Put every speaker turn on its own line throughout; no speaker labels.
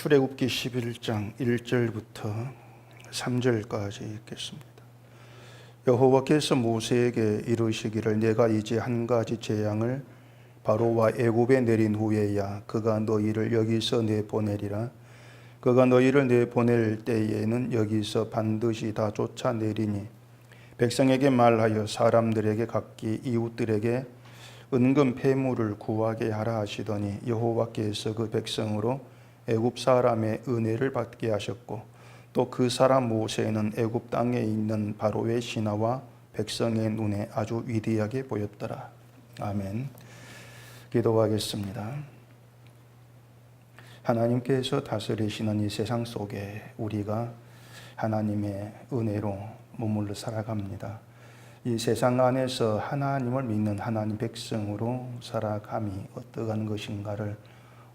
출애굽기 11장 1절부터 3절까지 읽겠습니다. 여호와께서 모세에게 이르시기를 내가 이제 한 가지 재앙을 바로와 애굽에 내린 후에야 그가 너희를 여기서 내보내리라. 그가 너희를 내보낼 때에는 여기서 반드시 다 쫓아내리니 백성에게 말하여 사람들에게 각기 이웃들에게 은금 패물을 구하게 하라 하시더니 여호와께서 그 백성으로 애굽 사람의 은혜를 받게 하셨고 또 그 사람 모세는 애굽 땅에 있는 바로의 신하와 백성의 눈에 아주 위대하게 보였더라. 아멘. 기도하겠습니다. 하나님께서 다스리시는 이 세상 속에 우리가 하나님의 은혜로 머물러 살아갑니다. 이 세상 안에서 하나님을 믿는 하나님 백성으로 살아감이 어떠한 것인가를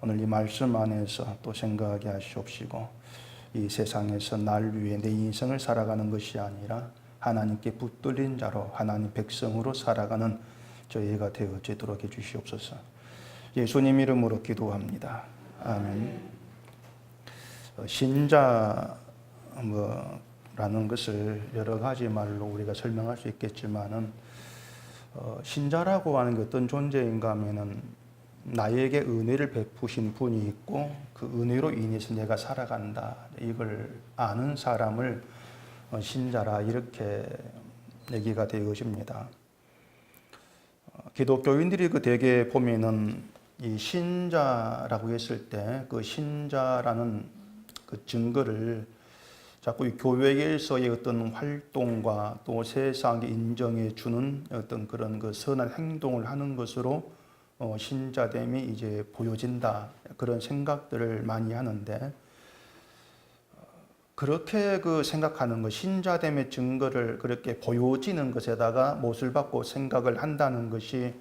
오늘 이 말씀 안에서 또 생각하게 하시옵시고 이 세상에서 날 위해 내 인생을 살아가는 것이 아니라 하나님께 붙들린 자로 하나님 백성으로 살아가는 저희가 되어지도록 해주시옵소서. 예수님 이름으로 기도합니다. 아멘. 신자라는 것을 여러 가지 말로 우리가 설명할 수 있겠지만은 신자라고 하는 게 어떤 존재인가 하면은 나에게 은혜를 베푸신 분이 있고 그 은혜로 인해서 내가 살아간다. 이걸 아는 사람을 신자라 이렇게 얘기가 되어집니다. 기독교인들이 그 대개 보면은 이 신자라고 했을 때 그 신자라는 그 증거를 자꾸 이 교회에서의 어떤 활동과 또 세상에 인정해 주는 어떤 그런 그 선한 행동을 하는 것으로 신자됨이 이제 보여진다. 그런 생각들을 많이 하는데 그렇게 그 생각하는 것, 신자됨의 증거를 그렇게 보여지는 것에다가 못을 받고 생각을 한다는 것이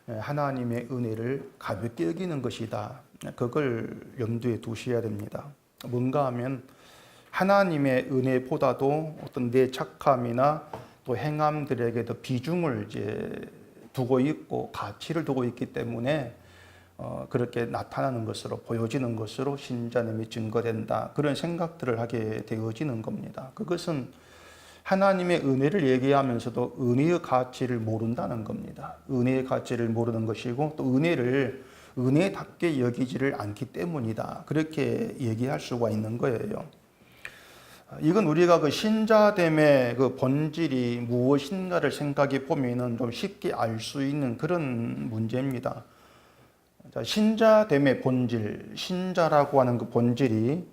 하나님의 은혜를 가볍게 여기는 것이다. 그걸 염두에 두셔야 됩니다. 뭔가 하면 하나님의 은혜보다도 어떤 내 착함이나 또 행함들에게 더 비중을 이제 두고 있고 가치를 두고 있기 때문에 그렇게 나타나는 것으로 보여지는 것으로 신자됨이 증거된다. 그런 생각들을 하게 되어지는 겁니다. 그것은 하나님의 은혜를 얘기하면서도 은혜의 가치를 모른다는 겁니다. 은혜의 가치를 모르는 것이고 또 은혜를 은혜답게 여기지를 않기 때문이다. 그렇게 얘기할 수가 있는 거예요. 이건 우리가 그 신자됨의 그 본질이 무엇인가를 생각해 보면은 좀 쉽게 알 수 있는 그런 문제입니다. 신자됨의 본질, 신자라고 하는 그 본질이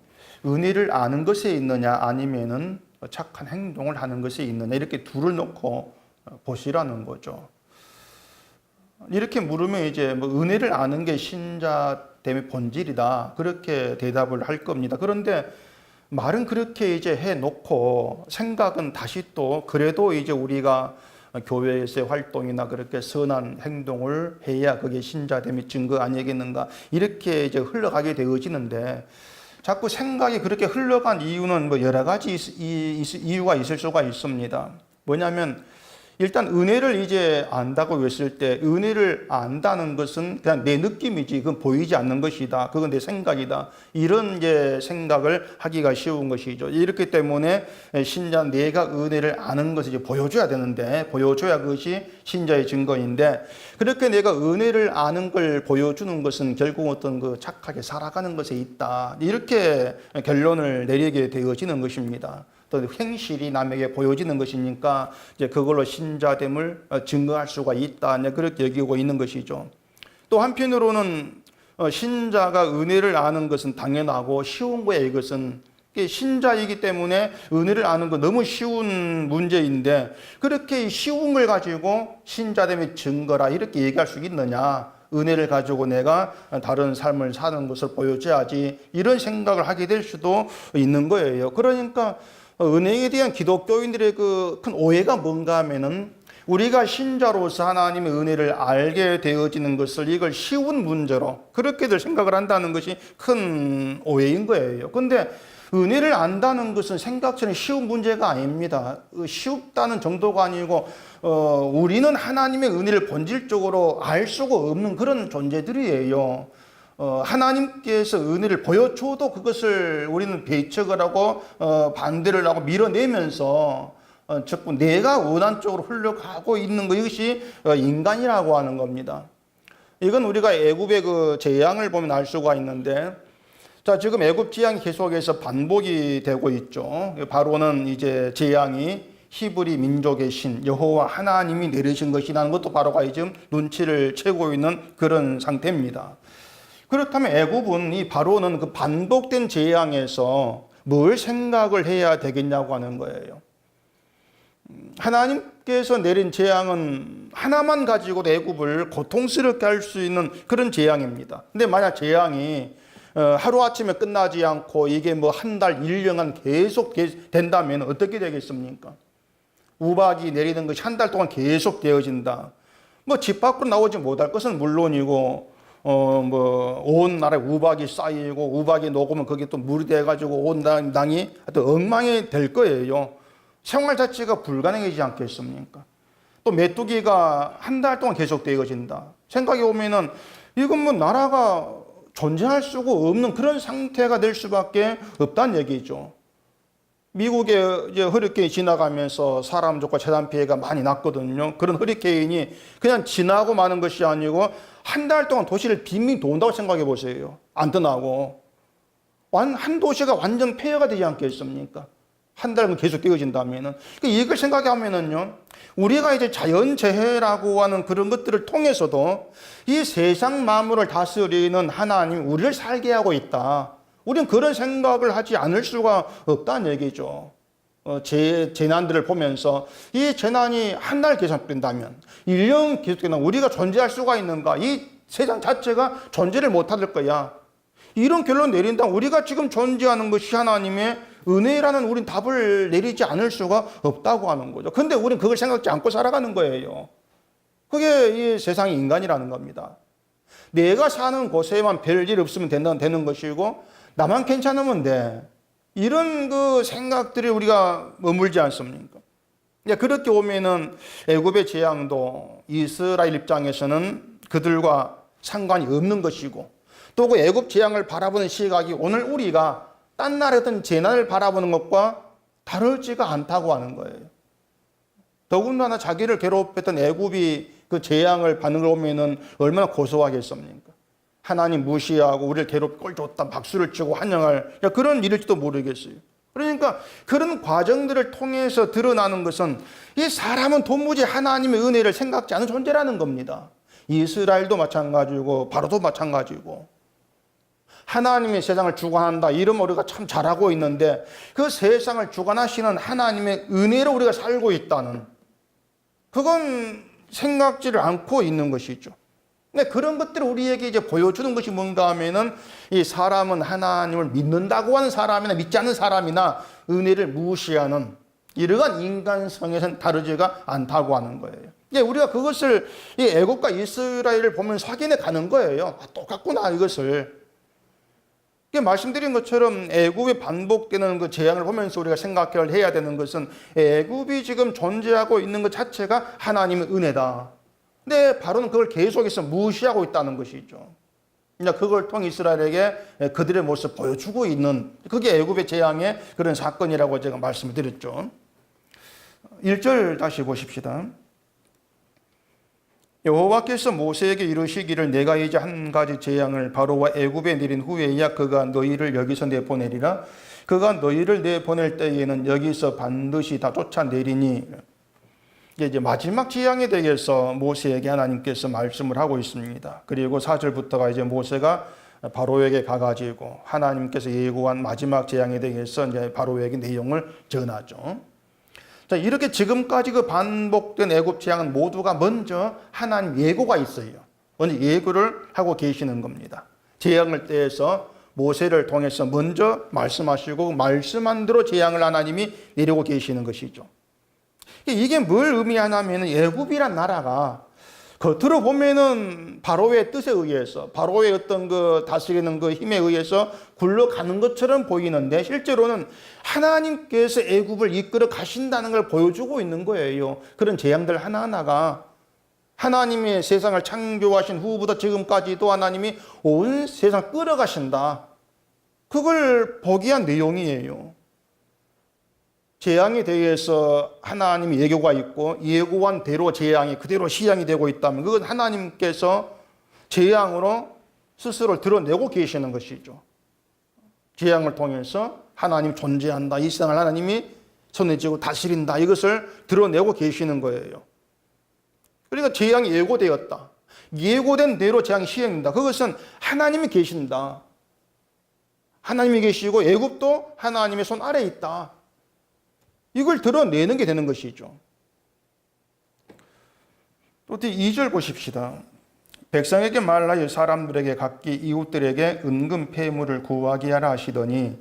은혜를 아는 것에 있느냐 아니면은 착한 행동을 하는 것에 있느냐 이렇게 둘을 놓고 보시라는 거죠. 이렇게 물으면 이제 뭐 은혜를 아는 게 신자됨의 본질이다 그렇게 대답을 할 겁니다. 그런데 말은 그렇게 이제 해놓고 생각은 다시 또 그래도 이제 우리가 교회에서의 활동이나 그렇게 선한 행동을 해야 그게 신자됨의 증거 아니겠는가 이렇게 이제 흘러가게 되어지는데 자꾸 생각이 그렇게 흘러간 이유는 뭐 여러 가지 이유가 있을 수가 있습니다. 뭐냐면 일단 은혜를 이제 안다고 했을 때 은혜를 안다는 것은 그냥 내 느낌이지 그건 보이지 않는 것이다. 그건 내 생각이다. 이런 이제 생각을 하기가 쉬운 것이죠. 이렇기 때문에 신자 내가 은혜를 아는 것을 이제 보여줘야 되는데 보여줘야 그것이 신자의 증거인데 그렇게 내가 은혜를 아는 걸 보여주는 것은 결국 어떤 그 착하게 살아가는 것에 있다. 이렇게 결론을 내리게 되어지는 것입니다. 또 행실이 남에게 보여지는 것이니까 이제 그걸로 신자됨을 증거할 수가 있다. 그렇게 여기고 있는 것이죠. 또 한편으로는 신자가 은혜를 아는 것은 당연하고 쉬운 거예요. 이것은 신자이기 때문에 은혜를 아는 건 너무 쉬운 문제인데 그렇게 쉬운 걸 가지고 신자됨의 증거라 이렇게 얘기할 수 있느냐. 은혜를 가지고 내가 다른 삶을 사는 것을 보여줘야지 이런 생각을 하게 될 수도 있는 거예요. 그러니까 은혜에 대한 기독교인들의 그 큰 오해가 뭔가 하면은 우리가 신자로서 하나님의 은혜를 알게 되어지는 것을 이걸 쉬운 문제로 그렇게들 생각을 한다는 것이 큰 오해인 거예요. 근데 은혜를 안다는 것은 생각처럼 쉬운 문제가 아닙니다. 쉽다는 정도가 아니고 우리는 하나님의 은혜를 본질적으로 알 수가 없는 그런 존재들이에요. 하나님께서 은혜를 보여줘도 그것을 우리는 배척을 하고 반대를 하고 밀어내면서 자꾸 내가 원한 쪽으로 흘러가고 있는 것, 이것이 인간이라고 하는 겁니다. 이건 우리가 애굽의 그 재앙을 보면 알 수가 있는데, 자, 지금 애굽 재앙이 계속해서 반복이 되고 있죠. 바로는 이제 재앙이 히브리 민족의 신 여호와 하나님이 내리신 것이라는 것도 바로가 지금 눈치를 채고 있는 그런 상태입니다. 그렇다면 애굽은, 이 바로는 그 반복된 재앙에서 뭘 생각을 해야 되겠냐고 하는 거예요. 하나님께서 내린 재앙은 하나만 가지고도 애굽을 고통스럽게 할 수 있는 그런 재앙입니다. 근데 만약 재앙이 하루아침에 끝나지 않고 이게 뭐 한 달, 1년간 계속 된다면 어떻게 되겠습니까? 우박이 내리는 것이 한 달 동안 계속 되어진다. 뭐 집 밖으로 나오지 못할 것은 물론이고, 온 나라에 우박이 쌓이고, 우박이 녹으면 거기에 또 물이 돼가지고 온 땅이 또 엉망이 될 거예요. 생활 자체가 불가능해지지 않겠습니까? 또 메뚜기가 한 달 동안 계속 되어진다. 생각해 보면은 이건 뭐 나라가 존재할 수가 없는 그런 상태가 될 수밖에 없다는 얘기죠. 미국에 이제 허리케인이 지나가면서 사람 죽고 재산 피해가 많이 났거든요. 그런 허리케인이 그냥 지나고 마는 것이 아니고 한 달 동안 도시를 빙빙 돈다고 생각해 보세요. 안 떠나고. 한 도시가 완전 폐허가 되지 않겠습니까? 한 달은 계속 되어진다면은. 이걸 생각하면은요, 우리가 이제 자연재해라고 하는 그런 것들을 통해서도 이 세상 만물을 다스리는 하나님, 우리를 살게 하고 있다. 우리는 그런 생각을 하지 않을 수가 없다는 얘기죠. 재난들을 보면서 이 재난이 한 달 계속된다면, 1년 계속된다면 우리가 존재할 수가 있는가? 이 세상 자체가 존재를 못할 거야. 이런 결론 내린다면 우리가 지금 존재하는 것이 하나님의 은혜라는 우린 답을 내리지 않을 수가 없다고 하는 거죠. 근데 우린 그걸 생각지 않고 살아가는 거예요. 그게 이 세상의 인간이라는 겁니다. 내가 사는 곳에만 별일 없으면 되는 것이고, 나만 괜찮으면 돼. 이런 그 생각들이 우리가 머물지 않습니까? 그렇게 오면은 애굽의 재앙도 이스라엘 입장에서는 그들과 상관이 없는 것이고, 또 그 애굽 재앙을 바라보는 시각이 오늘 우리가 딴 나라의 어떤 재난을 바라보는 것과 다르지가 않다고 하는 거예요. 더군다나 자기를 괴롭혔던 애굽이 그 재앙을 받는 걸 보면은 얼마나 고소하겠습니까? 하나님 무시하고 우리를 괴롭고 꼴 좋다 박수를 치고 환영할 그런 일일지도 모르겠어요. 그러니까 그런 과정들을 통해서 드러나는 것은 이 사람은 도무지 하나님의 은혜를 생각지 않은 존재라는 겁니다. 이스라엘도 마찬가지고 바로도 마찬가지고, 하나님의 세상을 주관한다 이러면 우리가 참 잘하고 있는데, 그 세상을 주관하시는 하나님의 은혜로 우리가 살고 있다는, 그건 생각지를 않고 있는 것이죠. 근데 그런 것들을 우리에게 이제 보여주는 것이 뭔가 하면은, 이 사람은 하나님을 믿는다고 하는 사람이나 믿지 않는 사람이나 은혜를 무시하는 이러한 인간성에서는 다르지가 않다고 하는 거예요. 우리가 그것을 이 애굽과 이스라엘을 보면서 확인해 가는 거예요. 똑같구나 이것을. 말씀드린 것처럼 애굽에 반복되는 그 재앙을 보면서 우리가 생각을 해야 되는 것은, 애굽이 지금 존재하고 있는 것 자체가 하나님의 은혜다. 근데 바로는 그걸 계속해서 무시하고 있다는 것이죠. 그걸 통해 이스라엘에게 그들의 모습을 보여주고 있는, 그게 애굽의 재앙의 그런 사건이라고 제가 말씀을 드렸죠. 1절 다시 보십시다. 여호와께서 모세에게 이르시기를, 내가 이제 한 가지 재앙을 바로와 애굽에 내린 후에야 그가 너희를 여기서 내보내리라. 그가 너희를 내보낼 때에는 여기서 반드시 다 쫓아내리니. 이제 마지막 재앙에 대해서 모세에게 하나님께서 말씀을 하고 있습니다. 그리고 4절부터가 이제 모세가 바로에게 가가지고 하나님께서 예고한 마지막 재앙에 대해서 이제 바로에게 내용을 전하죠. 자, 이렇게 지금까지 그 반복된 애굽 재앙은 모두가 먼저 하나님 예고가 있어요. 먼저 예고를 하고 계시는 겁니다. 재앙을 대해서 모세를 통해서 먼저 말씀하시고 말씀한 대로 재앙을 하나님이 내리고 계시는 것이죠. 이게 뭘 의미하냐면, 애굽이란 나라가 겉으로 보면은 바로의 뜻에 의해서, 바로의 어떤 그 다스리는 그 힘에 의해서 굴러가는 것처럼 보이는데, 실제로는 하나님께서 애굽을 이끌어 가신다는 걸 보여주고 있는 거예요. 그런 재앙들 하나하나가. 하나님이 세상을 창조하신 후부터 지금까지도 하나님이 온 세상을 끌어가신다. 그걸 보기 위한 내용이에요. 재앙에 대해서 하나님의 예고가 있고 예고한 대로 재앙이 그대로 시행이 되고 있다면 그건 하나님께서 재앙으로 스스로를 드러내고 계시는 것이죠. 재앙을 통해서 하나님 존재한다. 이 세상을 하나님이 손에 쥐고 다스린다. 이것을 드러내고 계시는 거예요. 그러니까 재앙이 예고되었다. 예고된 대로 재앙이 시행된다. 그것은 하나님이 계신다. 하나님이 계시고 애굽도 하나님의 손 아래에 있다. 이걸 드러내는 게 되는 것이죠. 또 2절 보십시다. 백성에게 말하여 사람들에게 각기 이웃들에게 은금 폐물을 구하게 하라 하시더니,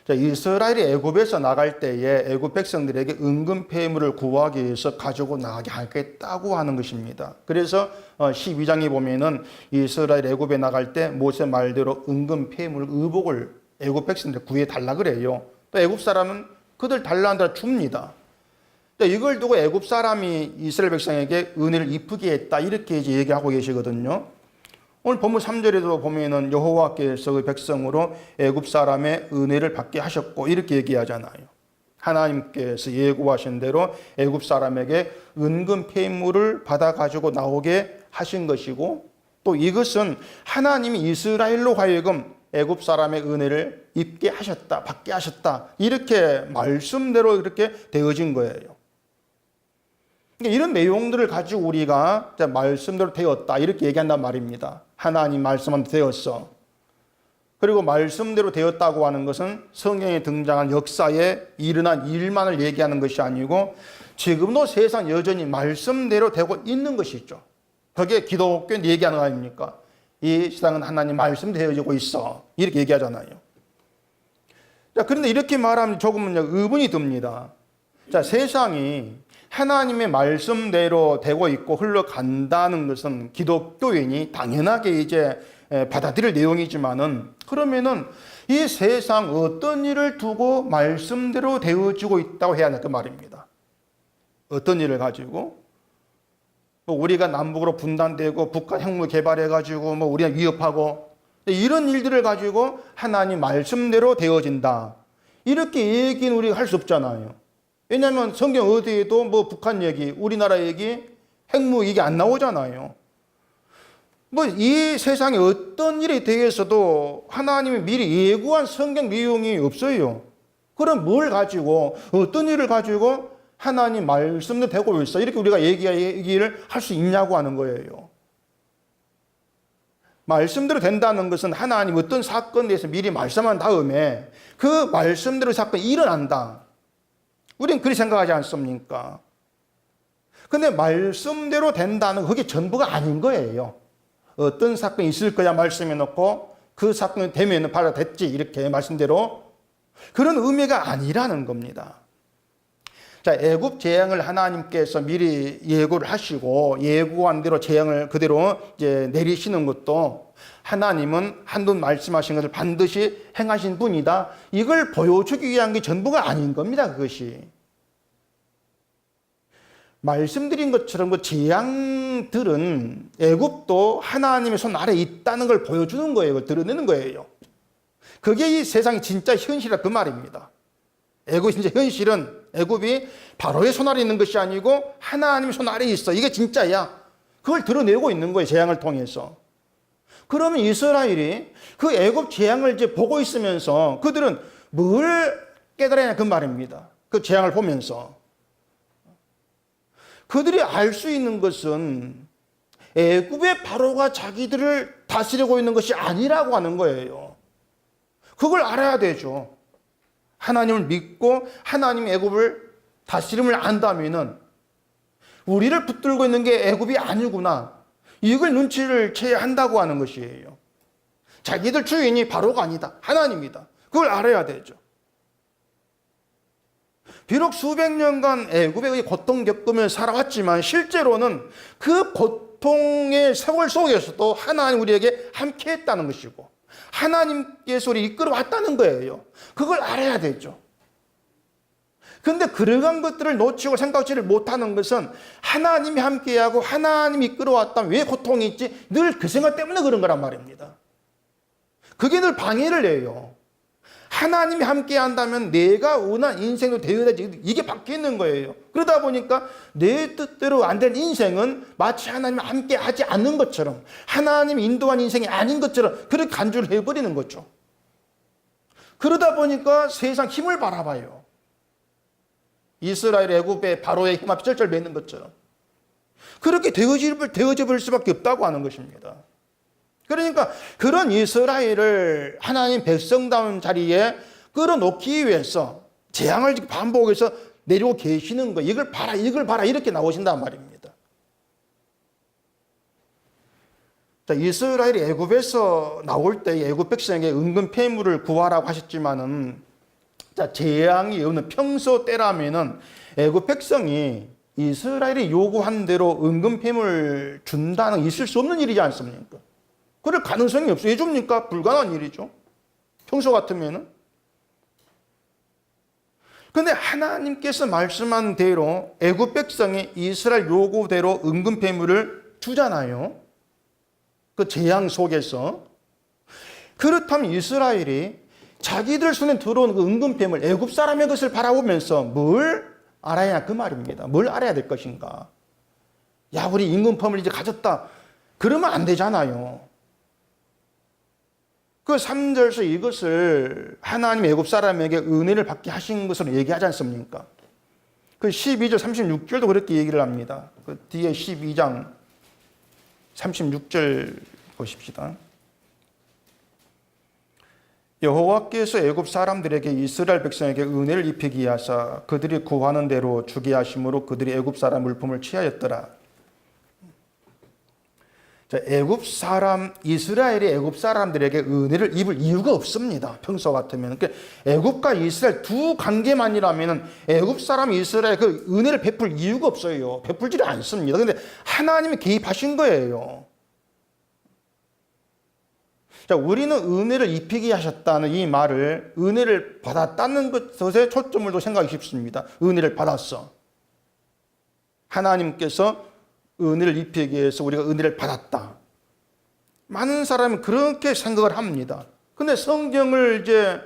이스라엘이 애굽에서 나갈 때에 애굽 백성들에게 은금 폐물을 구하기 위해서 가지고 나가게 하겠다고 하는 것입니다. 그래서 12장에 보면은 이스라엘 애굽에 나갈 때 모세 말대로 은금 폐물 의복을 애굽 백성들 구해 달라 그래요. 또 애굽 사람은 그들 달라는 대로 줍니다. 이걸 두고 애굽 사람이 이스라엘 백성에게 은혜를 입히게 했다 이렇게 이제 얘기하고 계시거든요. 오늘 본문 3절에도 보면은 여호와께서 그 백성으로 애굽 사람의 은혜를 받게 하셨고 이렇게 얘기하잖아요. 하나님께서 예고하신 대로 애굽 사람에게 은금 폐물을 받아 가지고 나오게 하신 것이고, 또 이것은 하나님이 이스라엘로 하여금 애굽 사람의 은혜를 입게 하셨다, 받게 하셨다 이렇게 말씀대로 이렇게 되어진 거예요. 이런 내용들을 가지고 우리가 말씀대로 되었다 이렇게 얘기한단 말입니다. 하나님 말씀은 되었어. 그리고 말씀대로 되었다고 하는 것은 성경에 등장한 역사에 일어난 일만을 얘기하는 것이 아니고 지금도 세상 여전히 말씀대로 되고 있는 것이죠. 그게 기독교는 얘기하는 거 아닙니까? 이 세상은 하나님 말씀 되어지고 있어 이렇게 얘기하잖아요. 그런데 이렇게 말하면 조금은 의문이 듭니다. 세상이 하나님의 말씀대로 되고 있고 흘러간다는 것은 기독교인이 당연하게 이제 받아들일 내용이지만은, 그러면은 이 세상 어떤 일을 두고 말씀대로 되어지고 있다고 해야 할까 말입니다. 어떤 일을 가지고 우리가 남북으로 분단되고 북한 핵무 개발해가지고 우리가 위협하고 이런 일들을 가지고 하나님 말씀대로 되어진다 이렇게 얘기는 우리가 할 수 없잖아요. 왜냐하면 성경 어디에도 북한 얘기, 우리나라 얘기, 핵무 이게 안 나오잖아요. 이 세상에 어떤 일에 대해서도 하나님이 미리 예고한 성경 내용이 없어요. 그럼 뭘 가지고, 어떤 일을 가지고 하나님 말씀도 되고 있어 이렇게 우리가 얘기를 할 수 있냐고 하는 거예요. 말씀대로 된다는 것은 하나님 어떤 사건에 대해서 미리 말씀한 다음에 그 말씀대로 사건이 일어난다. 우리는 그렇게 생각하지 않습니까? 근데 말씀대로 된다는 건 그게 전부가 아닌 거예요. 어떤 사건이 있을 거야 말씀해 놓고 그 사건이 되면 바로 됐지 이렇게 말씀대로, 그런 의미가 아니라는 겁니다. 애굽 재앙을 하나님께서 미리 예고를 하시고 예고한 대로 재앙을 그대로 이제 내리시는 것도 하나님은 한번 말씀하신 것을 반드시 행하신 분이다. 이걸 보여주기 위한 게 전부가 아닌 겁니다. 그것이. 말씀드린 것처럼 그 재앙들은 애굽도 하나님의 손 아래에 있다는 걸 보여주는 거예요. 그걸 드러내는 거예요. 그게 이 세상의 진짜 현실이라 그 말입니다. 애굽 진짜 현실은 애굽이 바로의 손 아래에 있는 것이 아니고 하나님의 손 아래에 있어. 이게 진짜야. 그걸 드러내고 있는 거예요. 재앙을 통해서. 그러면 이스라엘이 그 애굽 재앙을 이제 보고 있으면서 그들은 뭘 깨달아야 그 말입니다. 그 재앙을 보면서. 그들이 알 수 있는 것은 애굽의 바로가 자기들을 다스리고 있는 것이 아니라고 하는 거예요. 그걸 알아야 되죠. 하나님을 믿고 하나님의 애굽을 다스림을 안다면은 우리를 붙들고 있는 게 애굽이 아니구나. 이걸 눈치를 채야 한다고 하는 것이에요. 자기들 주인이 바로가 아니다. 하나님이다. 그걸 알아야 되죠. 비록 수백 년간 애굽의 고통 겪으며 살아왔지만 실제로는 그 고통의 세월 속에서도 하나님 우리에게 함께 했다는 것이고 하나님께서 우리를 이끌어왔다는 거예요. 그걸 알아야 되죠. 근데 그러한 것들을 놓치고 생각지를 못하는 것은 하나님이 함께하고 하나님이 이끌어왔다면 왜 고통이 있지? 늘 그 생각 때문에 그런 거란 말입니다. 그게 늘 방해를 해요. 하나님이 함께 한다면 내가 원한 인생도 되어야 되지. 이게 박혀 있는 거예요. 그러다 보니까 내 뜻대로 안 된 인생은 마치 하나님이 함께 하지 않는 것처럼, 하나님이 인도한 인생이 아닌 것처럼 그렇게 간주를 해버리는 거죠. 그러다 보니까 세상 힘을 바라봐요. 이스라엘 애굽의 바로의 힘 앞에 쩔쩔 매는 것처럼 그렇게 되어져 볼 수밖에 없다고 하는 것입니다. 그러니까 그런 이스라엘을 하나님 백성다운 자리에 끌어놓기 위해서 재앙을 반복해서 내리고 계시는 거예요. 이걸 봐라, 이걸 봐라, 이렇게 나오신단 말입니다. 자, 이스라엘이 애굽에서 나올 때 애굽 백성에게 은근 폐물을 구하라고 하셨지만은, 자, 재앙이 없는 평소 때라면은 애굽 백성이 이스라엘이 요구한 대로 은근 폐물 준다는 있을 수 없는 일이지 않습니까? 그럴 가능성이 없어요. 왜 줍니까? 불가능한 일이죠. 평소 같으면은. 근데 하나님께서 말씀한 대로 애굽 백성이 이스라엘 요구대로 은근 폐물을 주잖아요. 그 재앙 속에서. 그렇다면 이스라엘이 자기들 손에 들어온 그 은근 폐물, 애굽 사람의 것을 바라보면서 뭘 알아야 그 말입니다. 뭘 알아야 될 것인가? 야, 우리 은근 폐물 이제 가졌다. 그러면 안 되잖아요. 그 3절에서 이것을 하나님 애굽 사람에게 은혜를 받게 하신 것으로 얘기하지 않습니까? 그 12절 36절도 그렇게 얘기를 합니다. 그 뒤에 12장 36절 보십시다. 여호와께서 애굽 사람들에게 이스라엘 백성에게 은혜를 입히기 하사 그들이 구하는 대로 주게 하심으로 그들이 애굽 사람 물품을 취하였더라. 자, 애굽 사람, 이스라엘이 애굽 사람들에게 은혜를 입을 이유가 없습니다. 평소 같으면. 그러니까 애굽과 이스라엘 두 관계만이라면 애굽 사람, 이스라엘 그 은혜를 베풀 이유가 없어요. 베풀지 않습니다. 근데 하나님이 개입하신 거예요. 자, 우리는 은혜를 입히게 하셨다는 이 말을 은혜를 받았다는 것에 초점을 더 생각하기 쉽습니다. 은혜를 받았어. 하나님께서 은혜를 입히기 위해서 우리가 은혜를 받았다. 많은 사람은 그렇게 생각을 합니다. 근데 성경을 이제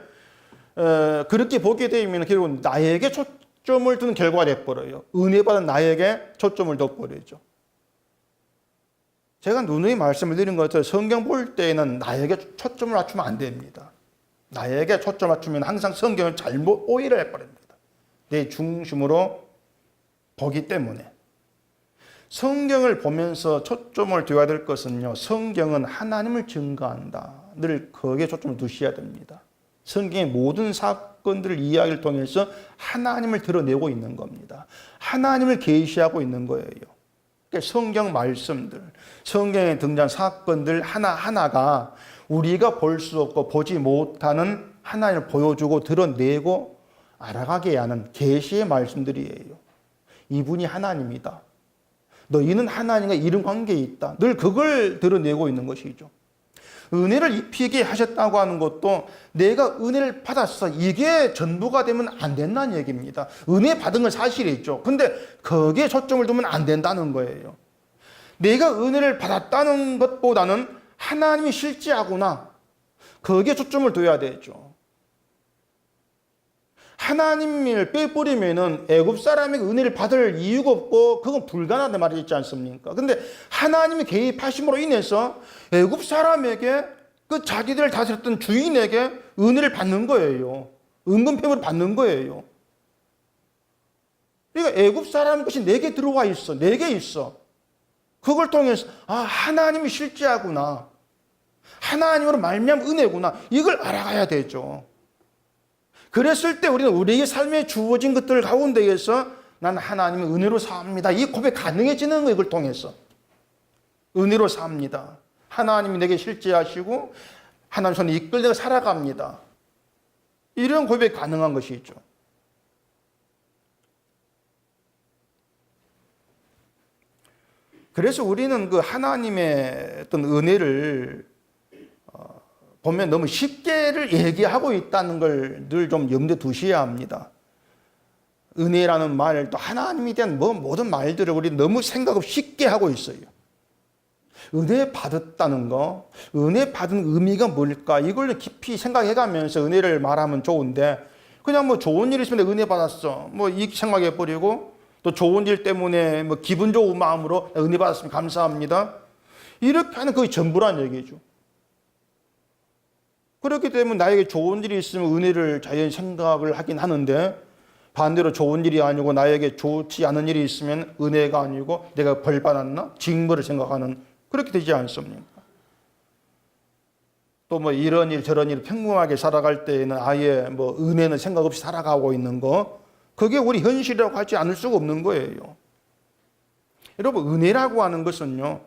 그렇게 보게 되면 결국 나에게 초점을 두는 결과가 돼버려요. 은혜 받은 나에게 초점을 둬버리죠. 제가 누누이 말씀을 드린 것처럼 성경 볼 때에는 나에게 초점을 맞추면 안 됩니다. 나에게 초점을 맞추면 항상 성경을 잘못 오해를 해버립니다. 내 중심으로 보기 때문에. 성경을 보면서 초점을 둬야 될 것은요, 성경은 하나님을 증거한다. 늘 거기에 초점을 두셔야 됩니다. 성경의 모든 사건들을 이야기를 통해서 하나님을 드러내고 있는 겁니다. 하나님을 계시하고 있는 거예요. 그러니까 성경 말씀들, 성경에 등장한 사건들 하나하나가 우리가 볼 수 없고 보지 못하는 하나님을 보여주고 드러내고 알아가게 하는 계시의 말씀들이에요. 이분이 하나님이다. 너희는 하나님과 이런 관계에 있다. 늘 그걸 드러내고 있는 것이죠. 은혜를 입히게 하셨다고 하는 것도 내가 은혜를 받았어. 이게 전부가 되면 안 된다는 얘기입니다. 은혜 받은 건 사실이죠. 근데 거기에 초점을 두면 안 된다는 거예요. 내가 은혜를 받았다는 것보다는 하나님이 실제하구나. 거기에 초점을 둬야 되죠. 하나님을 빼버리면은 애굽 사람에게 은혜를 받을 이유가 없고 그건 불가능하다 말이 있지 않습니까? 근데 하나님이 개입하심으로 인해서 애굽 사람에게 그 자기들을 다스렸던 주인에게 은혜를 받는 거예요. 은근폐물을 받는 거예요. 그러니까 애굽 사람 것이 내게 들어와 있어. 내게 있어. 그걸 통해서 아, 하나님이 실제하구나. 하나님으로 말미암은 은혜구나. 이걸 알아가야 되죠. 그랬을 때 우리는 우리의 삶에 주어진 것들 가운데에서 난 하나님의 은혜로 삽니다. 이 고백 가능해지는 거 이걸 통해서. 은혜로 삽니다. 하나님이 내게 실제하시고 하나님 손에 이끌 내가 살아갑니다. 이런 고백 가능한 것이죠. 그래서 우리는 그 하나님의 어떤 은혜를 보면 너무 쉽게를 얘기하고 있다는 걸 늘 좀 염두에 두셔야 합니다. 은혜라는 말, 또 하나님에 대한 모든 말들을 우리 너무 생각 없이 쉽게 하고 있어요. 은혜 받았다는 거, 은혜 받은 의미가 뭘까? 이걸 깊이 생각해가면서 은혜를 말하면 좋은데, 그냥 뭐 좋은 일 있으면 은혜 받았어, 뭐 이 생각해버리고, 또 좋은 일 때문에 뭐 기분 좋은 마음으로 은혜 받았으면 감사합니다, 이렇게 하는 그게 전부란 얘기죠. 그렇기 때문에 나에게 좋은 일이 있으면 은혜를 자연히 생각을 하긴 하는데, 반대로 좋은 일이 아니고 나에게 좋지 않은 일이 있으면 은혜가 아니고 내가 벌 받았나? 징벌을 생각하는, 그렇게 되지 않습니까? 또 뭐 이런 일 저런 일 평범하게 살아갈 때에는 아예 뭐 은혜는 생각 없이 살아가고 있는 거, 그게 우리 현실이라고 하지 않을 수가 없는 거예요. 여러분, 은혜라고 하는 것은요,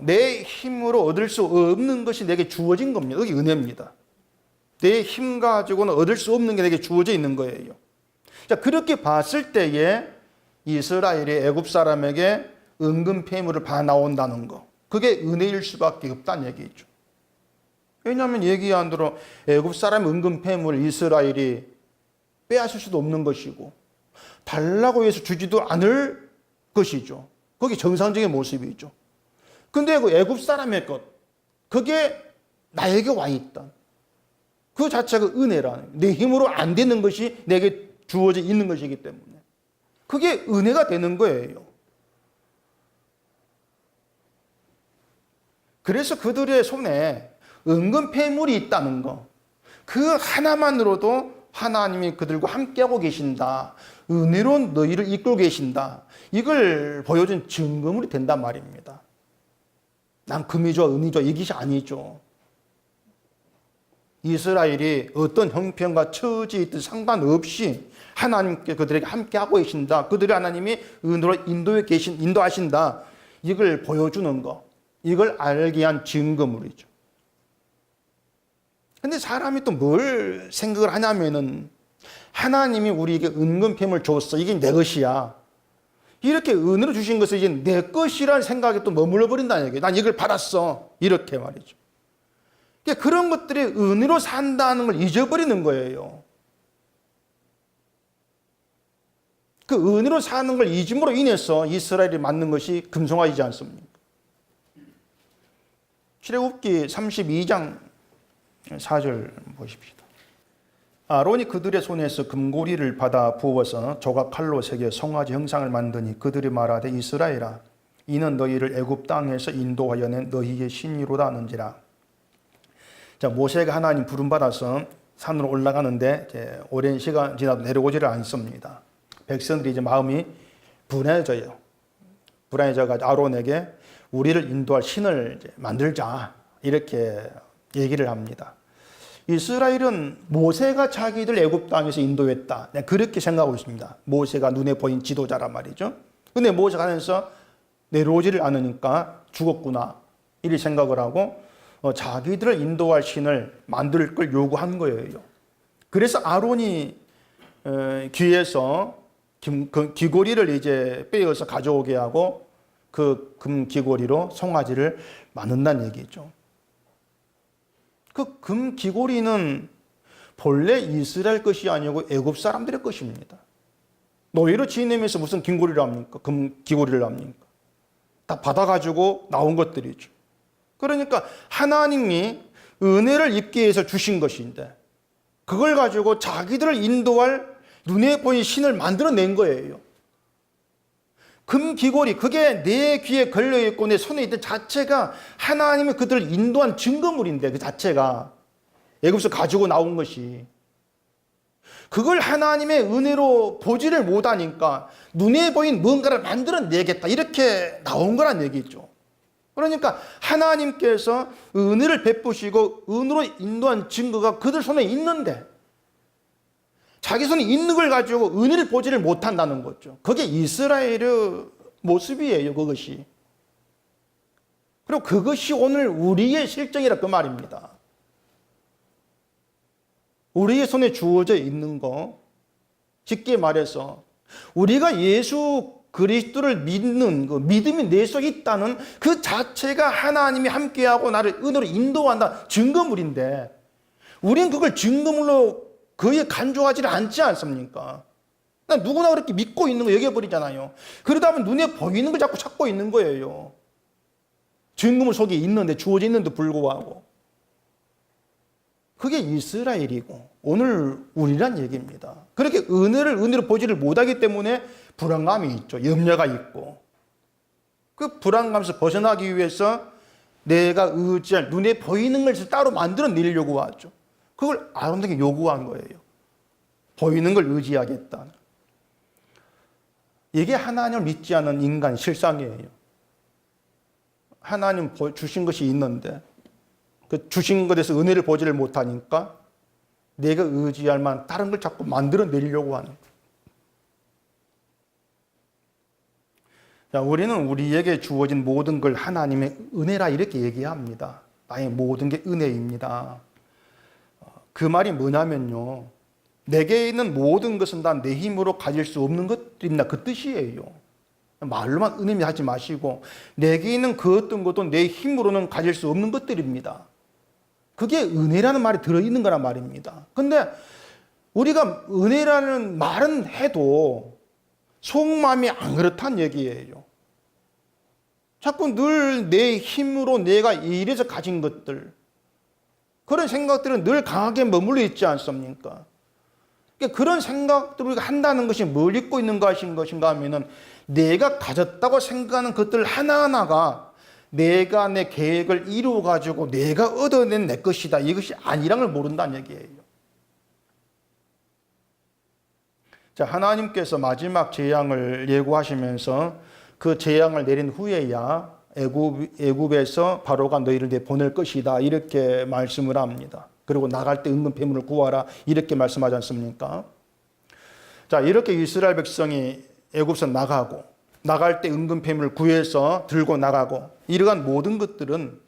내 힘으로 얻을 수 없는 것이 내게 주어진 겁니다. 그게 은혜입니다. 내 힘 가지고는 얻을 수 없는 게 내게 주어져 있는 거예요. 자, 그렇게 봤을 때에 이스라엘이 애굽 사람에게 은근 폐물을 받아 나온다는 거, 그게 은혜일 수밖에 없다는 얘기죠. 왜냐하면 얘기한 대로 애굽 사람의 은근 폐물을 이스라엘이 빼앗을 수도 없는 것이고 달라고 해서 주지도 않을 것이죠. 그게 정상적인 모습이죠. 근데 그 애굽 사람의 것, 그게 나에게 와 있다, 그 자체가 은혜라는, 내 힘으로 안 되는 것이 내게 주어져 있는 것이기 때문에 그게 은혜가 되는 거예요. 그래서 그들의 손에 은근 폐물이 있다는 거, 그 하나만으로도 하나님이 그들과 함께하고 계신다, 은혜로 너희를 이끌고 계신다, 이걸 보여준 증거물이 된단 말입니다. 난 금이 좋아 은이 좋아 이것이 아니죠. 이스라엘이 어떤 형편과 처지에 있든 상관없이 하나님께 그들에게 함께하고 계신다, 그들의 하나님이 은혜로 인도하신다, 이걸 보여주는 거, 이걸 알게 위한 증거물이죠. 근데 사람이 또 뭘 생각을 하냐면은, 하나님이 우리에게 은근폐물을 줬어, 이게 내 것이야, 이렇게 은혜로 주신 것을 이제 내 것이라는 생각에 또 머물러 버린다는 얘기예요. 난 이걸 받았어, 이렇게 말이죠. 그러니까 그런 것들이 은혜로 산다는 걸 잊어버리는 거예요. 그 은혜로 사는 걸 잊음으로 인해서 이스라엘이 맞는 것이 금송아지지 않습니까? 출애굽기 32장 4절 보십시다. 아론이 그들의 손에서 금고리를 받아 부어서 조각 칼로 새겨 송아지 형상을 만드니 그들이 말하되, 이스라엘아, 이는 너희를 애굽 땅에서 인도하여 낸 너희의 신이로다 하는지라. 자, 모세가 하나님 부름 받아서 산으로 올라가는데 이제 오랜 시간 지나도 내려오지를 않습니다. 백성들이 이제 마음이 불안해져요. 불안해져가지고 아론에게 우리를 인도할 신을 이제 만들자, 이렇게 얘기를 합니다. 이스라엘은 모세가 자기들 애굽 땅에서 인도했다, 그렇게 생각하고 있습니다. 모세가 눈에 보인 지도자란 말이죠. 근데 모세가 하면서 내려오지를 않으니까 죽었구나, 이렇게 생각을 하고 자기들을 인도할 신을 만들 걸 요구한 거예요. 그래서 아론이 귀에서 귀고리를 이제 빼어서 가져오게 하고 그 금 귀고리로 송아지를 만든다는 얘기죠. 그 금 귀고리는 본래 이스라엘 것이 아니고 애굽 사람들의 것입니다. 노예로 지내면서 무슨 귀고리를 합니까? 금 귀고리를 합니까? 다 받아가지고 나온 것들이죠. 그러니까 하나님이 은혜를 입기 위해서 주신 것인데, 그걸 가지고 자기들을 인도할 눈에 보이는 신을 만들어낸 거예요. 금 귀고리, 그게 내 귀에 걸려있고 내 손에 있던 자체가 하나님이 그들을 인도한 증거물인데, 그 자체가 애굽에서 가지고 나온 것이, 그걸 하나님의 은혜로 보지를 못하니까 눈에 보인 뭔가를 만들어내겠다, 이렇게 나온 거란 얘기죠. 그러니까 하나님께서 은혜를 베푸시고 은혜로 인도한 증거가 그들 손에 있는데, 자기 손에 있는 걸 가지고 은혜를 보지를 못한다는 거죠. 그게 이스라엘의 모습이에요, 그것이. 그리고 그것이 오늘 우리의 실정이라 그 말입니다. 우리의 손에 주어져 있는 거, 쉽게 말해서 우리가 예수 그리스도를 믿는 그 믿음이 내 속에 있다는 그 자체가 하나님이 함께하고 나를 은혜로 인도한다 증거물인데, 우린 그걸 증거물로 거의 간주하지 않지 않습니까? 누구나 그렇게 믿고 있는 거 여겨버리잖아요. 그러다 보면 눈에 보이는 걸 자꾸 찾고 있는 거예요. 증거물 속에 있는데, 주어져 있는데 불구하고. 그게 이스라엘이고 오늘 우리란 얘기입니다. 그렇게 은혜로 보지를 못하기 때문에 불안감이 있죠. 염려가 있고. 그 불안감에서 벗어나기 위해서 내가 의지할 눈에 보이는 것을 따로 만들어내려고 하죠. 그걸 아론에게 요구한 거예요. 보이는 걸 의지하겠다. 이게 하나님을 믿지 않는 인간 실상이에요. 하나님 주신 것이 있는데 그 주신 것에서 은혜를 보지를 못하니까 내가 의지할 만한 다른 걸 자꾸 만들어내려고 하는 거예요. 자, 우리는 우리에게 주어진 모든 걸 하나님의 은혜라 이렇게 얘기합니다. 나의 모든 게 은혜입니다. 그 말이 뭐냐면요. 내게 있는 모든 것은 다 내 힘으로 가질 수 없는 것들입니다. 그 뜻이에요. 말로만 은혜입니다 하지 마시고 내게 있는 그 어떤 것도 내 힘으로는 가질 수 없는 것들입니다. 그게 은혜라는 말이 들어있는 거란 말입니다. 근데 우리가 은혜라는 말은 해도 속마음이 안 그렇다는 얘기예요. 자꾸 늘 내 힘으로 내가 이래서 가진 것들, 그런 생각들은 늘 강하게 머물러 있지 않습니까? 그러니까 그런 생각들을 한다는 것이 뭘 잊고 있는 것인가 하면은 내가 가졌다고 생각하는 것들 하나하나가 내가 내 계획을 이루어가지고 내가 얻어낸 내 것이다. 이것이 아니라는 걸 모른다는 얘기예요. 자, 하나님께서 마지막 재앙을 예고하시면서 그 재앙을 내린 후에야 애굽에서 바로가 너희를 내보낼 것이다. 이렇게 말씀을 합니다. 그리고 나갈 때 은근 배물을 구하라. 이렇게 말씀하지 않습니까? 자, 이렇게 이스라엘 백성이 애굽에서 나가고 나갈 때 은근 배물을 구해서 들고 나가고 이러한 모든 것들은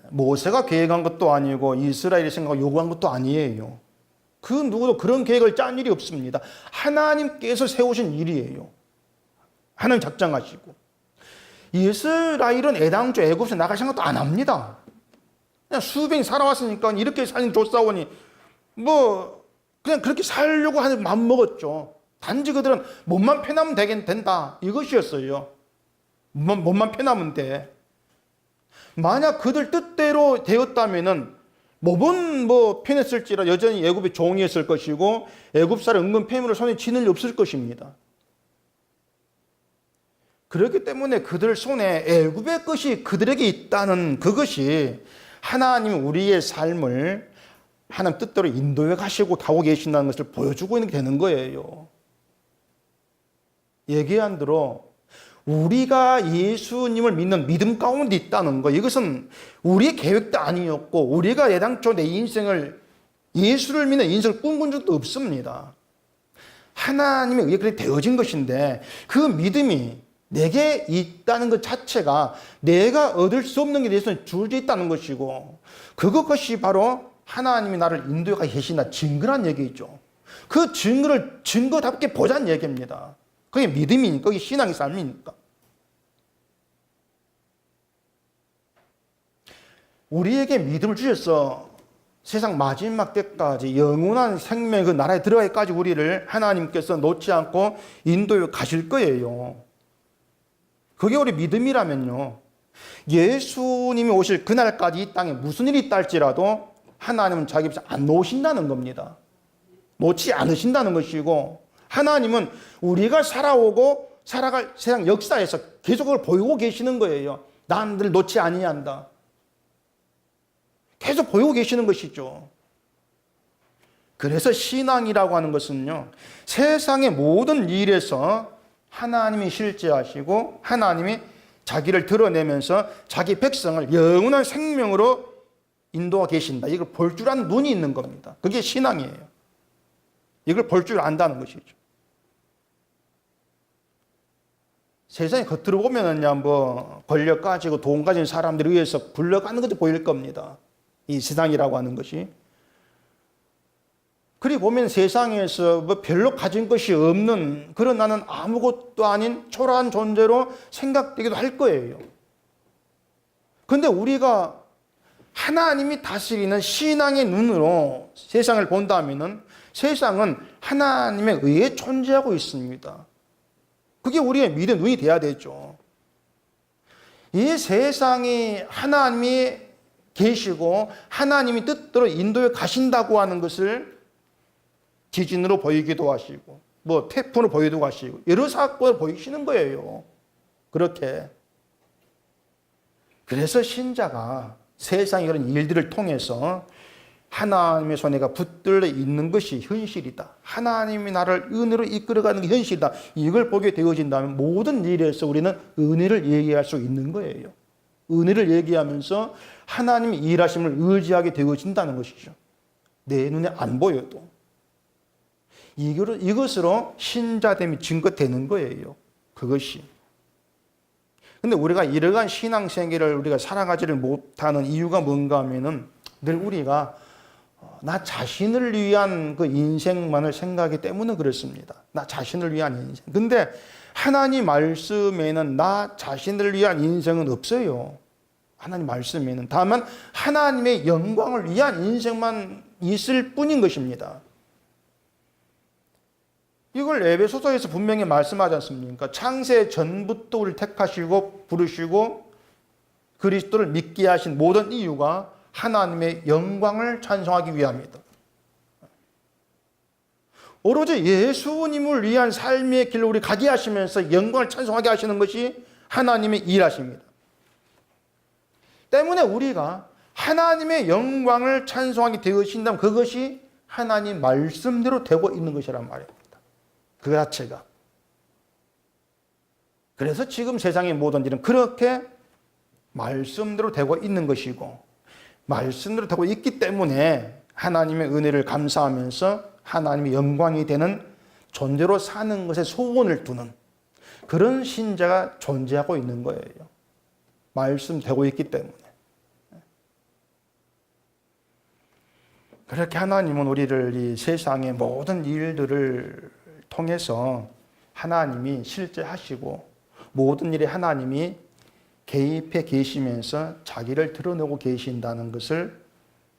모세가 계획한 것도 아니고 이스라엘이 생각하고 요구한 것도 아니에요. 그 누구도 그런 계획을 짠 일이 없습니다. 하나님께서 세우신 일이에요. 하나님 작정하시고. 이스라엘은 애당초 애굽에서 나갈 생각도 안 합니다. 그냥 수백이 살아왔으니까 이렇게 살긴 좋사오니 뭐 그냥 그렇게 살려고 하는 마음 먹었죠. 단지 그들은 몸만 편하면 된다 이것이었어요. 몸만 편하면 돼. 만약 그들 뜻대로 되었다면은 몸은 편했을지라 여전히 애굽의 종이었을 것이고 애굽사를 은근 패물을 손에 쥐는 일 없을 것입니다. 그렇기 때문에 그들 손에 애굽의 것이 그들에게 있다는 그것이 하나님 우리의 삶을 하나님 뜻대로 인도해 가시고 가고 계신다는 것을 보여주고 있는 게 되는 거예요. 얘기한 대로 우리가 예수님을 믿는 믿음 가운데 있다는 거, 이것은 우리의 계획도 아니었고 우리가 애당초 내 인생을 예수를 믿는 인생을 꿈꾼 적도 없습니다. 하나님에 의해 그렇게 되어진 것인데 그 믿음이 내게 있다는 것 자체가 내가 얻을 수 없는 게 대해서 주어져 있다는 것이고 그것이 바로 하나님이 나를 인도해 계신다 증거란 얘기죠. 그 증거를 증거답게 보자는 얘기입니다. 그게 믿음이니까 그게 신앙의 삶이니까. 우리에게 믿음을 주셔서 세상 마지막 때까지 영원한 생명의 그 나라에 들어가기까지 우리를 하나님께서 놓지 않고 인도해 가실 거예요. 그게 우리 믿음이라면요. 예수님이 오실 그날까지 이 땅에 무슨 일이 있다 할지라도 하나님은 자기 입장 안 놓으신다는 겁니다. 놓지 않으신다는 것이고 하나님은 우리가 살아오고 살아갈 세상 역사에서 계속 그걸 보이고 계시는 거예요. 남들 놓지 아니한다. 계속 보이고 계시는 것이죠. 그래서 신앙이라고 하는 것은요. 세상의 모든 일에서 하나님이 실제하시고 하나님이 자기를 드러내면서 자기 백성을 영원한 생명으로 인도하고 계신다. 이걸 볼 줄 아는 눈이 있는 겁니다. 그게 신앙이에요. 이걸 볼 줄 안다는 것이죠. 세상에 겉으로 보면은요, 권력 가지고 돈 가진 사람들에 의해서 굴러가는 것도 보일 겁니다. 이 세상이라고 하는 것이. 그리 보면 세상에서 별로 가진 것이 없는 그런 나는 아무것도 아닌 초라한 존재로 생각되기도 할 거예요. 그런데 우리가 하나님이 다스리는 신앙의 눈으로 세상을 본다면은 세상은 하나님에 의해 존재하고 있습니다. 그게 우리의 믿음 눈이 돼야 되죠. 이 세상이 하나님이 계시고 하나님이 뜻대로 인도에 가신다고 하는 것을 지진으로 보이기도 하시고 뭐 태풍으로 보이기도 하시고 여러 사건을 보이시는 거예요. 그렇게. 그래서 신자가 세상의 그런 일들을 통해서 하나님의 손에가 붙들려 있는 것이 현실이다. 하나님이 나를 은혜로 이끌어가는 게 현실이다. 이걸 보게 되어진다면 모든 일에서 우리는 은혜를 얘기할 수 있는 거예요. 은혜를 얘기하면서 하나님의 일하심을 의지하게 되어진다는 것이죠. 내 눈에 안 보여도. 이것으로 신자됨이 증거되는 거예요. 그것이. 근데 우리가 이러한 신앙생활을 우리가 살아가지를 못하는 이유가 뭔가 하면은 늘 우리가 나 자신을 위한 그 인생만을 생각하기 때문에 그렇습니다. 나 자신을 위한 인생. 근데 하나님 말씀에는 나 자신을 위한 인생은 없어요. 하나님 말씀에는. 다만 하나님의 영광을 위한 인생만 있을 뿐인 것입니다. 이걸 에베소서에서 분명히 말씀하지 않습니까? 창세 전부터 우리를 택하시고 부르시고 그리스도를 믿게 하신 모든 이유가 하나님의 영광을 찬송하기 위함이다. 오로지 예수님을 위한 삶의 길로 우리 가게 하시면서 영광을 찬송하게 하시는 것이 하나님의 일하십니다. 때문에 우리가 하나님의 영광을 찬송하게 되어진다면 그것이 하나님 말씀대로 되고 있는 것이란 말입니다. 그 자체가. 그래서 지금 세상의 모든 일은 그렇게 말씀대로 되고 있는 것이고 말씀대로 되고 있기 때문에 하나님의 은혜를 감사하면서 하나님의 영광이 되는 존재로 사는 것에 소원을 두는 그런 신자가 존재하고 있는 거예요. 말씀되고 있기 때문에. 그렇게 하나님은 우리를 이 세상의 모든 일들을 통해서 하나님이 실제 하시고 모든 일에 하나님이 개입해 계시면서 자기를 드러내고 계신다는 것을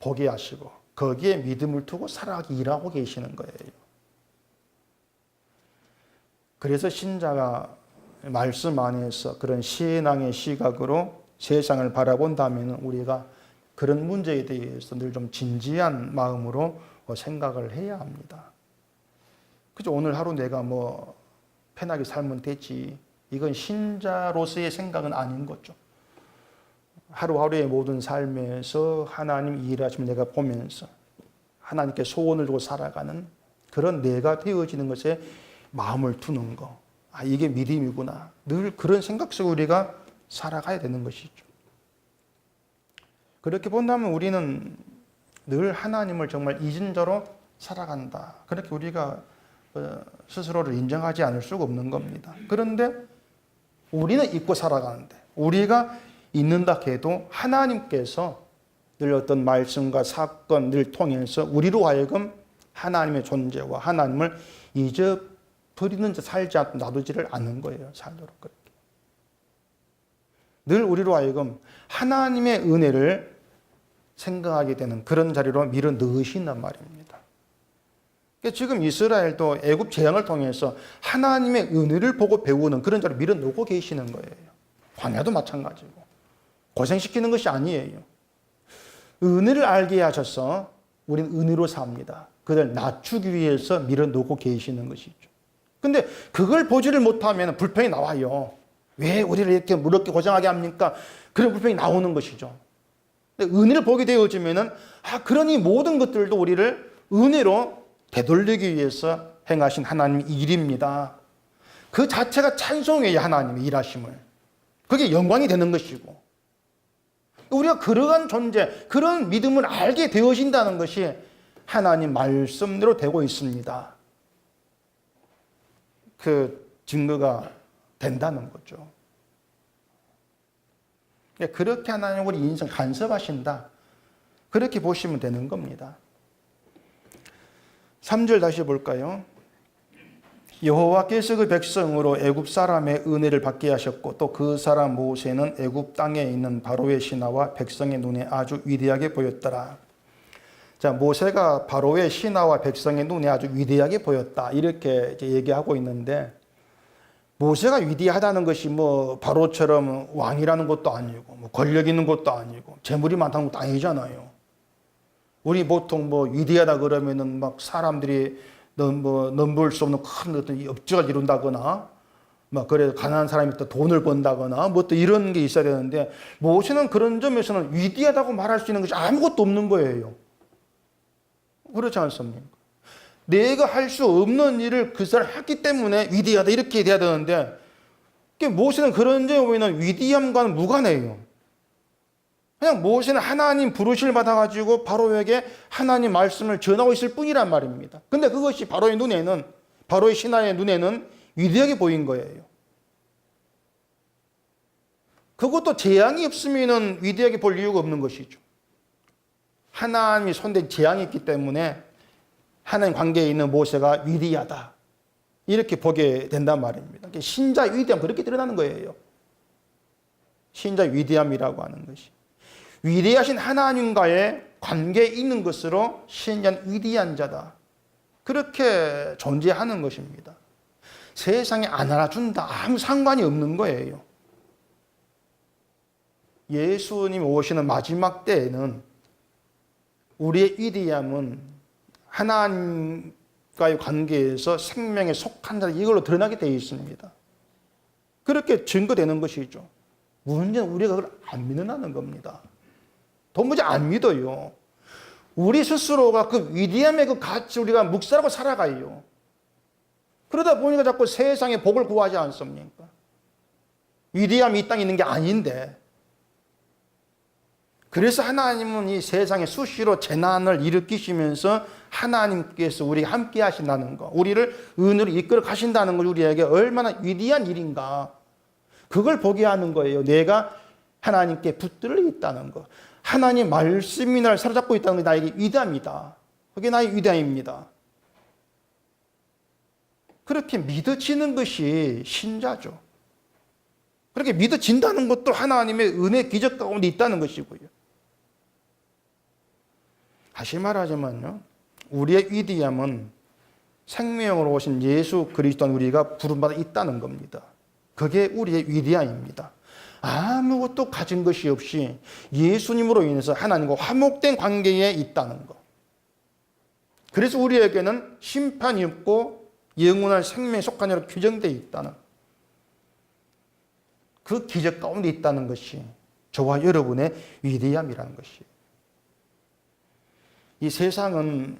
보게 하시고 거기에 믿음을 두고 살아가기 일하고 계시는 거예요. 그래서 신자가 말씀 안에서 그런 신앙의 시각으로 세상을 바라본다면 우리가 그런 문제에 대해서 늘 좀 진지한 마음으로 생각을 해야 합니다. 그죠? 오늘 하루 내가 뭐 편하게 살면 되지. 이건 신자로서의 생각은 아닌 거죠. 하루하루의 모든 삶에서 하나님 일하시면 내가 보면서 하나님께 소원을 두고 살아가는 그런 내가 되어지는 것에 마음을 두는 거. 아, 이게 믿음이구나. 늘 그런 생각 속에 우리가 살아가야 되는 것이죠. 그렇게 본다면 우리는 늘 하나님을 정말 이진자로 살아간다. 그렇게 우리가 스스로를 인정하지 않을 수가 없는 겁니다. 그런데 우리는 잊고 살아가는데 우리가 잊는다 해도 하나님께서 늘 어떤 말씀과 사건을 통해서 우리로 하여금 하나님의 존재와 하나님을 잊어버리는 자 살지 않고 놔두지를 않는 거예요. 살도록 그렇게. 늘 우리로 하여금 하나님의 은혜를 생각하게 되는 그런 자리로 밀어 넣으신단 말입니다. 지금 이스라엘도 애굽 재앙을 통해서 하나님의 은혜를 보고 배우는 그런 자리로 밀어 넣고 계시는 거예요. 광야도 마찬가지고. 고생시키는 것이 아니에요. 은혜를 알게 하셔서 우리는 은혜로 삽니다. 그들 낮추기 위해서 밀어 넣고 계시는 것이죠. 근데 그걸 보지를 못하면 불평이 나와요. 왜 우리를 이렇게 무겁게 고생하게 합니까? 그런 불평이 나오는 것이죠. 근데 은혜를 보게 되어지면은 그러니 모든 것들도 우리를 은혜로 되돌리기 위해서 행하신 하나님의 일입니다. 그 자체가 찬송이에요. 하나님의 일하심을. 그게 영광이 되는 것이고 우리가 그러한 존재, 그런 믿음을 알게 되어진다는 것이 하나님 말씀대로 되고 있습니다. 그 증거가 된다는 거죠. 그렇게 하나님 우리 인생 간섭하신다. 그렇게 보시면 되는 겁니다. 3절 다시 볼까요? 여호와께서 그 백성으로 애굽 사람의 은혜를 받게 하셨고 또 그 사람 모세는 애굽 땅에 있는 바로의 신하와 백성의 눈에 아주 위대하게 보였더라. 자, 모세가 바로의 신하와 백성의 눈에 아주 위대하게 보였다. 이렇게 이제 얘기하고 있는데, 모세가 위대하다는 것이 뭐 바로처럼 왕이라는 것도 아니고, 뭐 권력 있는 것도 아니고, 재물이 많다는 것도 아니잖아요. 우리 보통 뭐 위대하다 그러면은 막 사람들이 넘볼 수 없는 큰 어떤 업적을 이룬다거나, 막 그래 가난한 사람이 또 돈을 번다거나 뭐 또 이런 게 있어야 되는데, 모세는 그런 점에서는 위대하다고 말할 수 있는 것이 아무것도 없는 거예요. 그렇지 않습니까? 내가 할 수 없는 일을 그 사람이 했기 때문에 위대하다 이렇게 돼야 되는데, 모세는 그런 점에 보면 위대함과는 무관해요. 그냥 모세는 하나님 부르심을 받아가지고 바로에게 하나님 말씀을 전하고 있을 뿐이란 말입니다. 근데 그것이 바로의 눈에는, 바로의 신하의 눈에는 위대하게 보인 거예요. 그것도 재앙이 없으면 위대하게 볼 이유가 없는 것이죠. 하나님이 손댄 재앙이 있기 때문에 하나님 관계에 있는 모세가 위대하다 이렇게 보게 된단 말입니다. 신자의 위대함 그렇게 드러나는 거예요. 신자의 위대함이라고 하는 것이 위대하신 하나님과의 관계에 있는 것으로 신자는 위대한 자다, 그렇게 존재하는 것입니다. 세상에 안 알아준다 아무 상관이 없는 거예요. 예수님이 오시는 마지막 때에는 우리의 위대함은 하나님과의 관계에서 생명에 속한 자 이걸로 드러나게 되어 있습니다. 그렇게 증거되는 것이죠. 문제는 우리가 그걸 안 믿는다는 겁니다. 도무지 안 믿어요. 우리 스스로가 그 위대함의 그 가치 우리가 묵살하고 살아가요. 그러다 보니까 자꾸 세상에 복을 구하지 않습니까? 위대함이 이 땅에 있는 게 아닌데. 그래서 하나님은 이 세상에 수시로 재난을 일으키시면서 하나님께서 우리가 함께 하신다는 거, 우리를 은혜로 이끌어 가신다는 걸 우리에게 얼마나 위대한 일인가, 그걸 보게 하는 거예요. 내가 하나님께 붙들려 있다는 거, 하나님 말씀이 나를 사로잡고 있다는 게 나에게 위대함이다. 그게 나의 위대함입니다. 그렇게 믿어지는 것이 신자죠. 그렇게 믿어진다는 것도 하나님의 은혜 기적 가운데 있다는 것이고요. 다시 말하자면요, 우리의 위대함은 생명으로 오신 예수 그리스도 우리가 부름받아 있다는 겁니다. 그게 우리의 위대함입니다. 아무것도 가진 것이 없이 예수님으로 인해서 하나님과 화목된 관계에 있다는 것. 그래서 우리에게는 심판이 없고 영원한 생명에 속한 자로 규정되어 있다는 그 기적 가운데 있다는 것이 저와 여러분의 위대함이라는 것이에요. 이 세상은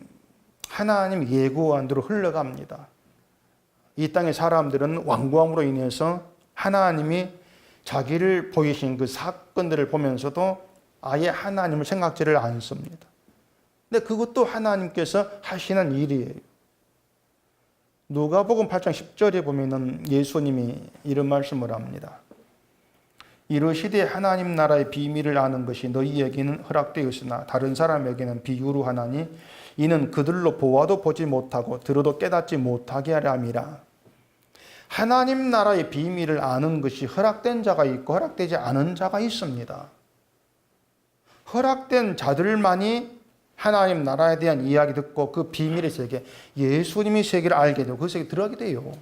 하나님 예고안대로 흘러갑니다. 이 땅의 사람들은 완고함으로 인해서 하나님이 자기를 보이신 그 사건들을 보면서도 아예 하나님을 생각지를 않습니다. 근데 그것도 하나님께서 하시는 일이에요. 누가복음 8장 10절에 보면은 예수님이 이런 말씀을 합니다. 이르시되 하나님 나라의 비밀을 아는 것이 너희에게는 허락되었으나 다른 사람에게는 비유로 하나니 이는 그들로 보아도 보지 못하고 들어도 깨닫지 못하게 하려 함이라. 하나님 나라의 비밀을 아는 것이 허락된 자가 있고 허락되지 않은 자가 있습니다. 허락된 자들만이 하나님 나라에 대한 이야기 듣고 그 비밀의 세계, 예수님의 세계를 알게 되고 그 세계에 들어가게 돼요.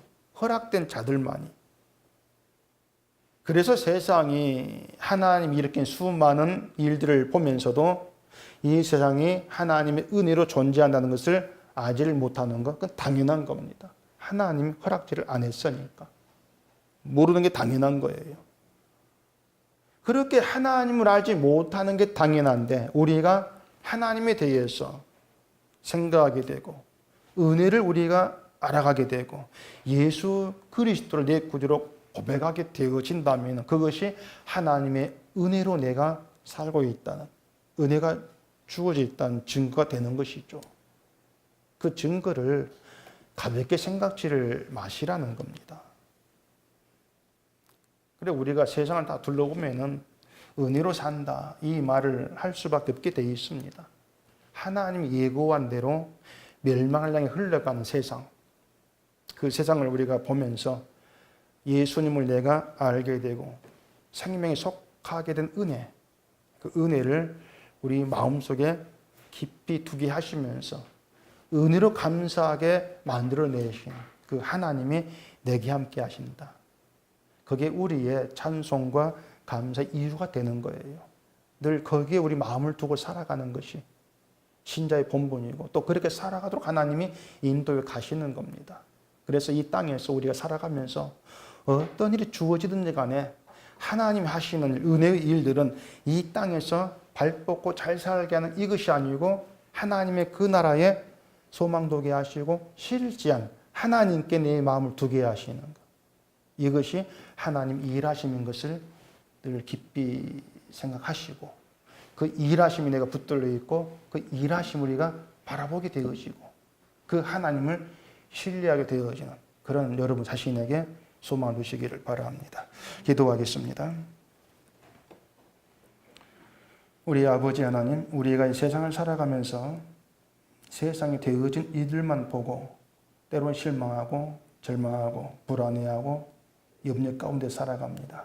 허락된 자들만이. 그래서 세상이 하나님이 일으킨 수많은 일들을 보면서도 이 세상이 하나님의 은혜로 존재한다는 것을 알지를 못하는 것, 그건 당연한 겁니다. 하나님 허락지를 안 했으니까. 모르는 게 당연한 거예요. 그렇게 하나님을 알지 못하는 게 당연한데 우리가 하나님에 대해서 생각하게 되고 은혜를 우리가 알아가게 되고 예수 그리스도를 내 구주로 고백하게 되어진다면 그것이 하나님의 은혜로 내가 살고 있다는, 은혜가 주어져 있다는 증거가 되는 것이죠. 그 증거를 가볍게 생각지를 마시라는 겁니다. 그래 우리가 세상을 다 둘러보면은 은혜로 산다 이 말을 할 수밖에 없게 되어 있습니다. 하나님이 예고한 대로 멸망을 향해 흘러가는 세상, 그 세상을 우리가 보면서 예수님을 내가 알게 되고 생명에 속하게 된 은혜, 그 은혜를 우리 마음속에 깊이 두게 하시면서 은혜로 감사하게 만들어내신 그 하나님이 내게 함께 하신다. 그게 우리의 찬송과 감사의 이유가 되는 거예요. 늘 거기에 우리 마음을 두고 살아가는 것이 신자의 본분이고 또 그렇게 살아가도록 하나님이 인도해 가시는 겁니다. 그래서 이 땅에서 우리가 살아가면서 어떤 일이 주어지든지 간에 하나님이 하시는 은혜의 일들은 이 땅에서 발 뻗고 잘 살게 하는 이것이 아니고 하나님의 그 나라에 소망도게 하시고 실지한 하나님께 내 마음을 두게 하시는 것. 이것이 하나님 일하심인 것을 늘 깊이 생각하시고 그 일하심이 내가 붙들려 있고 그 일하심을 우리가 바라보게 되어지고 그 하나님을 신뢰하게 되어지는 그런 여러분 자신에게 소망을 두시기를 바랍니다. 기도하겠습니다. 우리 아버지 하나님, 우리가 이 세상을 살아가면서 세상에 되어진 이들만 보고 때로는 실망하고 절망하고 불안해하고 염려 가운데 살아갑니다.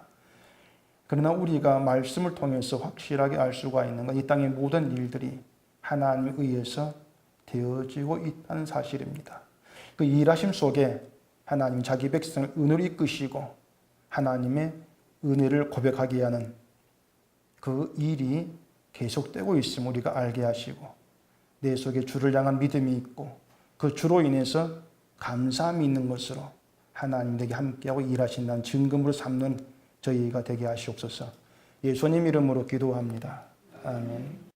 그러나 우리가 말씀을 통해서 확실하게 알 수가 있는 건 이 땅의 모든 일들이 하나님에 의해서 되어지고 있다는 사실입니다. 그 일하심 속에 하나님 자기 백성을 은혜로 이끄시고 하나님의 은혜를 고백하게 하는 그 일이 계속되고 있음을 우리가 알게 하시고 내 속에 주를 향한 믿음이 있고 그 주로 인해서 감사함이 있는 것으로 하나님 내게 함께하고 일하신다는 증거물을 삼는 저희가 되게 하시옵소서. 예수님 이름으로 기도합니다. 아멘.